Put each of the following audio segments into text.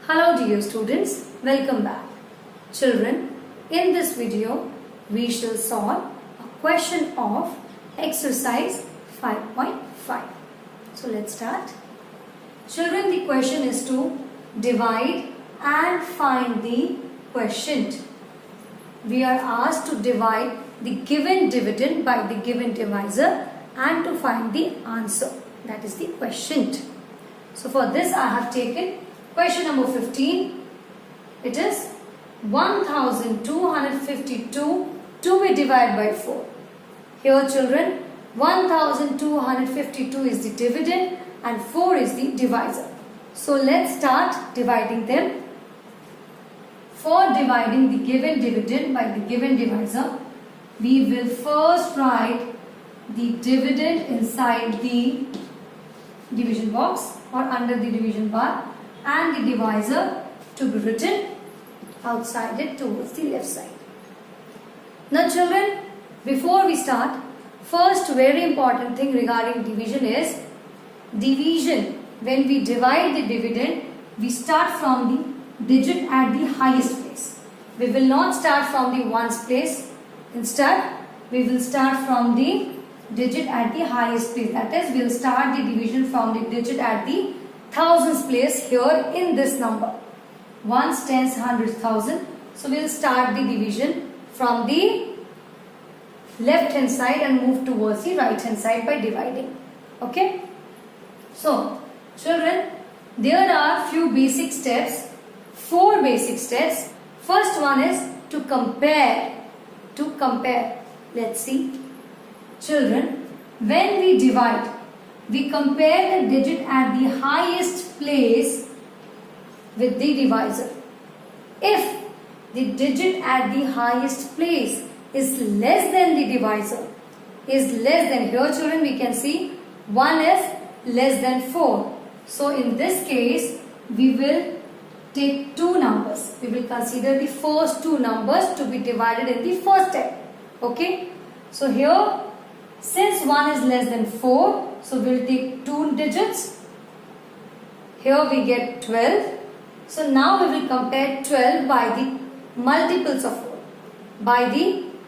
Hello dear students, welcome back. Children, in this video we shall solve a question of exercise 5.5. So let's start. Children, the question is to divide and find the quotient. We are asked to divide the given dividend by the given divisor and to find the answer, that is the quotient. So for this I have taken question number 15. It is 1252 to be divided by 4. Here children, 1252 is the dividend and 4 is the divisor. So let's start dividing them. For dividing the given dividend by the given divisor, we will first write the dividend inside the division box or under the division bar and the divisor to be written outside it towards the left side. Now children, before we start, first very important thing regarding division is division. When we divide the dividend, we start from the digit at the highest place. We will not start from the ones place. Instead, we will start from the digit at the highest place. That is, we will start the division from the digit at the thousands place here in this number. Ones, tens, hundreds, thousand. So we will start the division from the left hand side and move towards the right hand side by dividing. Okay. So children, there are few basic steps. 4 basic steps. First one is to compare. Let's see. Children, when we divide, we compare the digit at the highest place with the divisor. If the digit at the highest place is less than the divisor, here children we can see 1 is less than 4. So in this case, we will take two numbers. We will consider the first two numbers to be divided in the first step. Okay. So here, since 1 is less than 4, so we will take two digits. Here we get 12. So now we will compare 12 by the multiples of 4.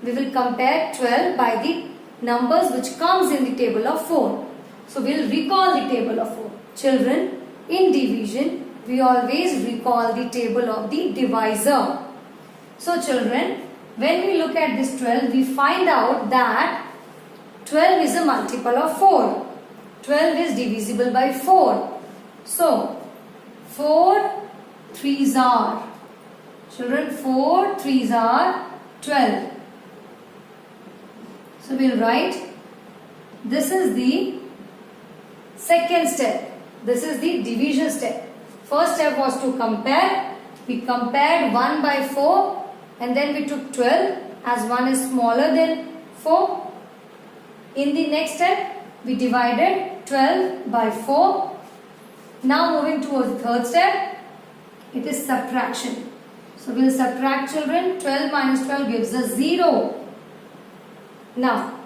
We will compare 12 by the numbers which comes in the table of 4. So we will recall the table of 4. Children, in division, we always recall the table of the divisor. So children, when we look at this 12, we find out that 12 is a multiple of 4. 12 is divisible by 4. So 4 threes are, children, 4 threes are 12. So we will write, this is the second step. This is the division step. First step was to compare. We compared 1 by 4 and then we took 12 as 1 is smaller than 4. In the next step, we divided 12 by 4. Now moving towards the third step, it is subtraction. So we will subtract children. 12 minus 12 gives us 0. Now,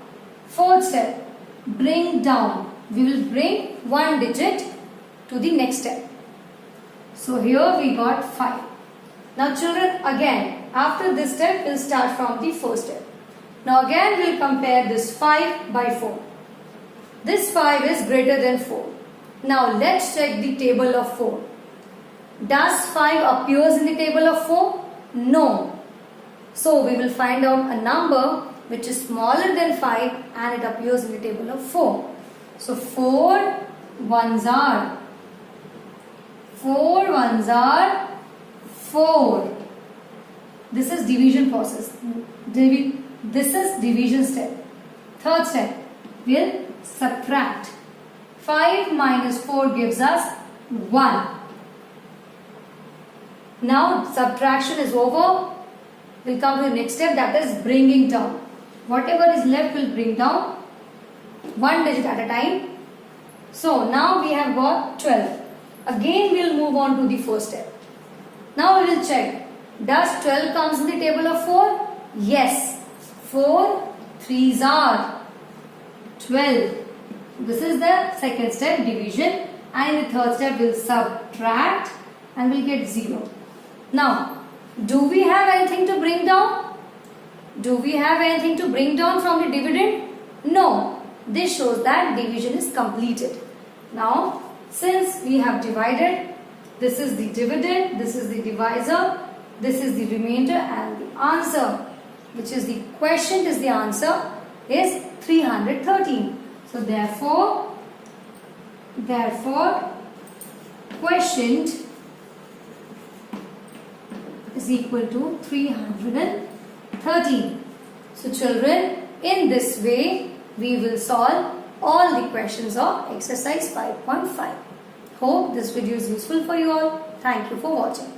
fourth step, bring down. We will bring one digit to the next step. So here we got 5. Now children, again, after this step, we will start from the first step. Now again, we will compare this 5 by 4. This 5 is greater than 4. Now let's check the table of 4. Does 5 appears in the table of 4? No. So we will find out a number which is smaller than 5 and it appears in the table of 4. So 4 ones are 4. This is division process. This is division step. Third step, we will subtract. 5 minus 4 gives us 1. Now subtraction is over. We will come to the next step, that is bringing down. Whatever is left will bring down one digit at a time. So now we have got 12. Again we will move on to the first step. Now we will check. Does 12 comes in the table of 4? Yes. 4 threes are 12. This is the second step, division. And in the third step we will subtract and we'll get 0. Now, do we have anything to bring down? Do we have anything to bring down from the dividend? No. This shows that division is completed. Now, since we have divided, this is the dividend, this is the divisor, this is the remainder, and the answer, which is the quotient is the answer, is 313. So therefore quotient is equal to 313. So children, in this way we will solve all the questions of exercise 5.5. Hope this video is useful for you all. Thank you for watching.